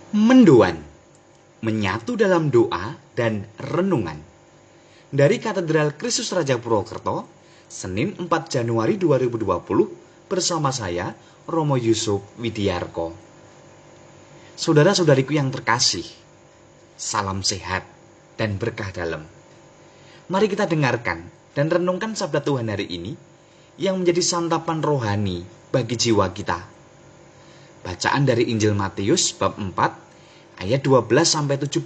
Mendoan, menyatu dalam doa dan renungan. Dari Katedral Kristus Raja Purwokerto, Senin 4 Januari 2020, bersama saya, Romo Yusuf Widiarko. Saudara-saudariku yang terkasih, salam sehat dan berkah dalam. Mari kita dengarkan dan renungkan sabda Tuhan hari ini yang menjadi santapan rohani bagi jiwa kita. Bacaan dari Injil Matius bab 4 ayat 12-17,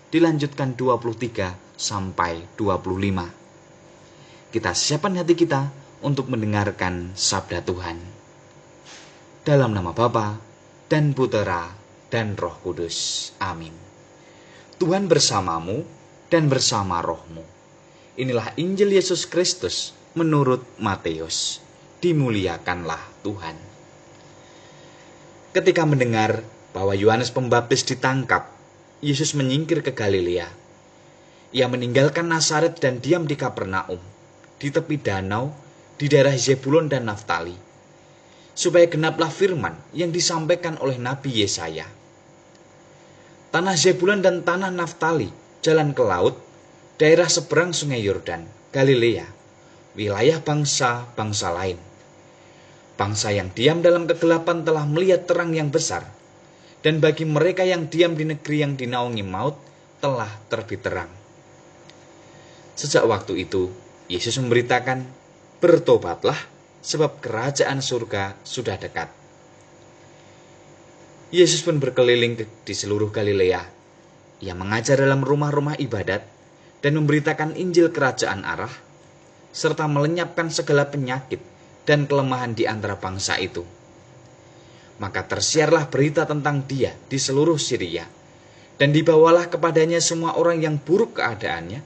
dilanjutkan 23 sampai 25. Kita siapkan hati kita untuk mendengarkan sabda Tuhan. Dalam nama Bapa dan Putera dan Roh Kudus. Amin. Tuhan bersamamu dan bersama rohmu. Inilah Injil Yesus Kristus menurut Matius. Dimuliakanlah Tuhan. Ketika mendengar bahwa Yohanes Pembaptis ditangkap, Yesus menyingkir ke Galilea. Ia meninggalkan Nazaret dan diam di Kapernaum, di tepi danau, di daerah Zebulon dan Naftali, supaya genaplah firman yang disampaikan oleh Nabi Yesaya. Tanah Zebulon dan tanah Naftali, jalan ke laut, daerah seberang sungai Yordan, Galilea, wilayah bangsa-bangsa lain. Bangsa yang diam dalam kegelapan telah melihat terang yang besar, dan bagi mereka yang diam di negeri yang dinaungi maut telah terbit terang. Sejak waktu itu, Yesus memberitakan, "Bertobatlah, sebab kerajaan surga sudah dekat." Yesus pun berkeliling di seluruh Galilea. Ia mengajar dalam rumah-rumah ibadat dan memberitakan Injil kerajaan Allah, serta melenyapkan segala penyakit dan kelemahan di antara bangsa itu. Maka tersiarlah berita tentang dia di seluruh Syria, dan dibawalah kepadanya semua orang yang buruk keadaannya,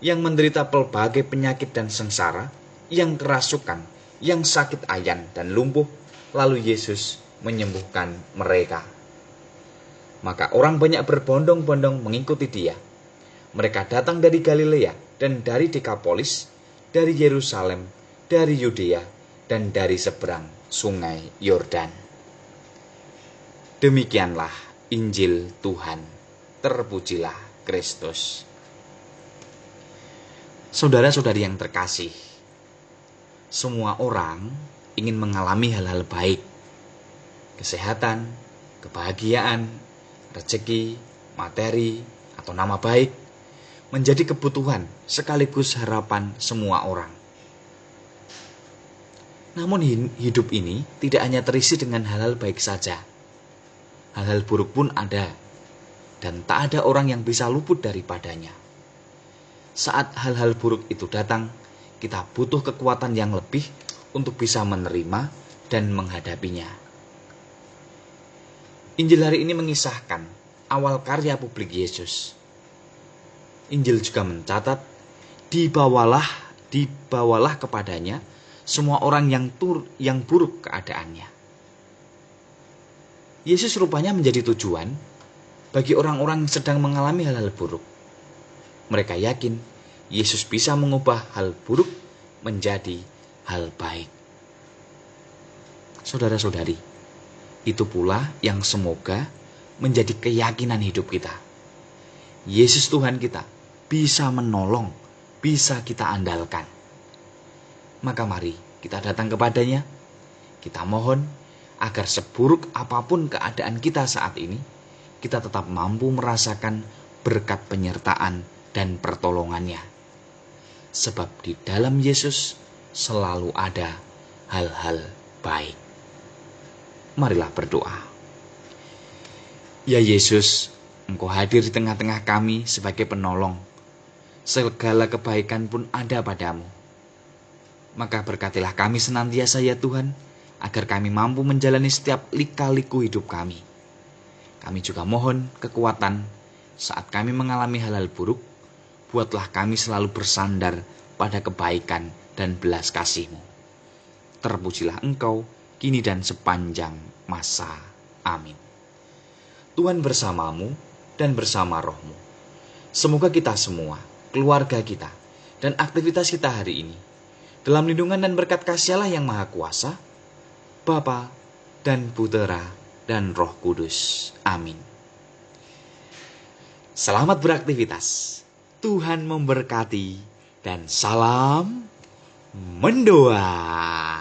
yang menderita pelbagai penyakit dan sengsara, yang kerasukan, yang sakit ayan dan lumpuh, lalu Yesus menyembuhkan mereka. Maka orang banyak berbondong-bondong mengikuti dia. Mereka datang dari Galilea dan dari Dekapolis, dari Yerusalem, dari Yudea, dan dari seberang sungai Yordan. Demikianlah Injil Tuhan. Terpujilah Kristus. Saudara-saudari yang terkasih, semua orang ingin mengalami hal-hal baik, kesehatan, kebahagiaan, rezeki, materi, atau nama baik, menjadi kebutuhan sekaligus harapan semua orang. Namun hidup ini tidak hanya terisi dengan hal-hal baik saja. Hal-hal buruk pun ada, dan tak ada orang yang bisa luput daripadanya. Saat hal-hal buruk itu datang, kita butuh kekuatan yang lebih untuk bisa menerima dan menghadapinya. Injil hari ini mengisahkan awal karya publik Yesus. Injil juga mencatat, dibawalah kepadanya semua orang yang buruk keadaannya. Yesus rupanya menjadi tujuan bagi orang-orang yang sedang mengalami hal-hal buruk. Mereka yakin Yesus bisa mengubah hal buruk menjadi hal baik. Saudara-saudari, itu pula yang semoga menjadi keyakinan hidup kita. Yesus Tuhan kita bisa menolong, bisa kita andalkan. Maka mari kita datang kepadanya, kita mohon agar seburuk apapun keadaan kita saat ini, kita tetap mampu merasakan berkat penyertaan dan pertolongannya. Sebab di dalam Yesus selalu ada hal-hal baik. Marilah berdoa. Ya Yesus, Engkau hadir di tengah-tengah kami sebagai penolong. Segala kebaikan pun ada padamu. Maka berkatilah kami senantiasa ya Tuhan, agar kami mampu menjalani setiap lika-liku hidup kami. Kami juga mohon kekuatan saat kami mengalami hal-hal buruk. Buatlah kami selalu bersandar pada kebaikan dan belas kasih-Mu. Terpujilah Engkau, kini dan sepanjang masa. Amin. Tuhan bersamamu dan bersama rohmu. Semoga kita semua, keluarga kita, dan aktivitas kita hari ini dalam lindungan dan berkat kasih Allah yang Maha Kuasa, Bapa dan Putera dan Roh Kudus. Amin. Selamat beraktivitas. Tuhan memberkati dan salam mendoa.